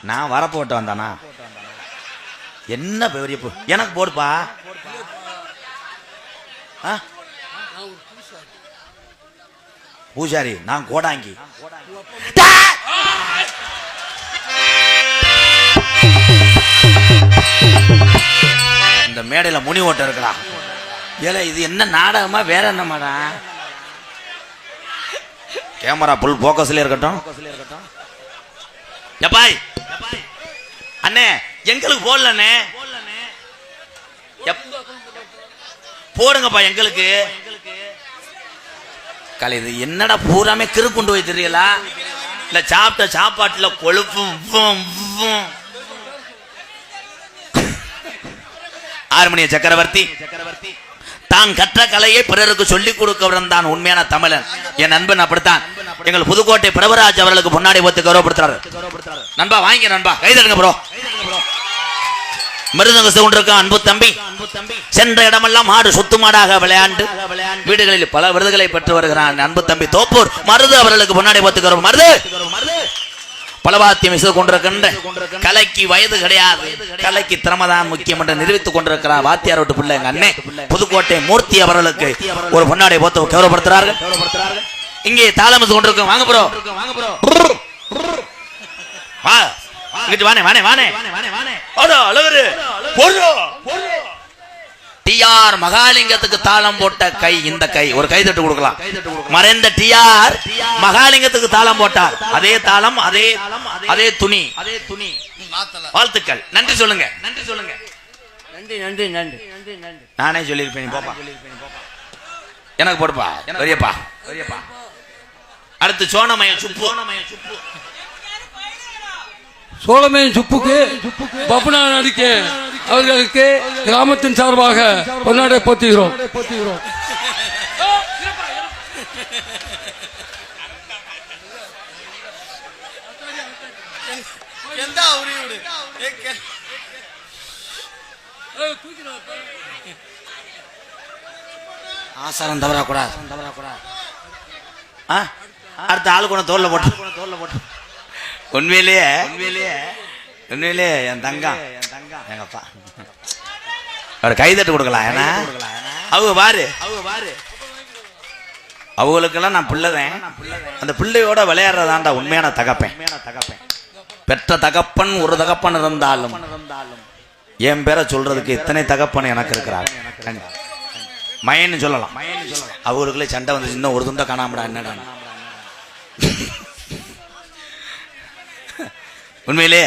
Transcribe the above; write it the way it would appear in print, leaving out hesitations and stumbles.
நான் வரப்போட்டு வந்தானா என்ன பெரிய எனக்கு போடுப்பா. பூஜாரி நான் கோடாங்கி. இந்த மேடையில முனி ஓட்டம் இருக்கா? ஏல இது என்ன நாடகமா வேற என்ன மாடா? கேமரா புல் போக்கஸ்ல இருக்கட்டும். எப்பாய் அண்ணே எங்களுக்கு போடலண்ணே, போடுங்கப்பா எங்களுக்கு. கலை இது என்னடா பூராமே கிறுக்குண்டு போய் தெரியலா? இல்ல சாப்பிட்ட சாப்பாட்டுல கொழுப்பும். ஆறுமணிய சக்கரவர்த்தி தான் கற்ற கலையை பிறருக்கு சொல்லிக் கொடுக்கவன் தான் உண்மையான தமிழன். என் நண்பன் அப்படித்தான். எங்கள் புதுக்கோட்டை பிரபராஜ் அவர்களுக்கு பொன்னாடை போத்து கௌரவப்படுத்துறாரு. நண்பா வாங்க நண்பா, கைதடுங்க ப்ரோ. மிருதங்க கொண்டிருக்க அன்பு தம்பி சென்ற இடமெல்லாம் மாடு சொத்து மாடாக விளையாண்டு வீடுகளில் பல விருதுகளை பெற்று வருகிறான் அன்பு தம்பி தோப்பூர் மருது அவர்களுக்கு பொன்னாடை போத்து கௌரவம். மருது பலவாத்தியம் இசை கொண்டிருக்கின்ற கலைக்கு வயது கிடையாது, கலைக்கு திறமைதான் முக்கியம் என்று நிரூபித்துக் கொண்டிருக்கிறார் வாத்தியார் வீட்டு பிள்ளை எங்க அண்ணே புதுக்கோட்டை மூர்த்தி அவர்களுக்கு ஒரு பொன்னாடை போத்து கௌரவப்படுத்துறார்கள். இங்கே தாளம் கொண்டிருக்கோம். வாங்க ப்ரோ, டிஆர் மகாலிங்கத்துக்கு தாளம் போட்ட கை இந்த கை, ஒரு கை தட்டு கொடுக்கலாம். மறைந்த டிஆர் மகாலிங்கத்துக்கு தாளம் போட்டார். அதே தாளம், அதே துணி. வாழ்த்துக்கள், நன்றி சொல்லுங்க. நானே சொல்லியிருப்பேன். போப்பா எனக்கு போடுப்பா பெரியப்பா. அடுத்து சோனமய சுப்பு. சோழமேன் சுப்புக்கு பப்புனா நடிக்க அவர்களுக்கு கிராமத்தின் சார்பாக பொன்னாடை போத்துகிறோம். ஆசாரம் தவறக்கூடாது. அடுத்த ஆளு கூட தோல்ல போட்டு. உண்மையிலேயே என் தங்கம் எங்கப்பா அவர் கைதட்டு கொடுக்கலாம். ஏன்னா அவங்க பாரு அவங்களுக்கெல்லாம் நான் பிள்ளைதான். அந்த பிள்ளையோட விளையாடுறதாண்டா உண்மையான தகப்பேன். பெற்ற தகப்பன் ஒரு தகப்பன் இருந்தாலும் என் பேரை சொல்றதுக்கு இத்தனை தகப்பன் எனக்கு இருக்கிறார். மயன்னு சொல்லலாம். அவங்களுக்குள்ளே சண்டை வந்து இன்னும் ஒரு துண்டை காணாமடா என்னடா. உண்மையிலே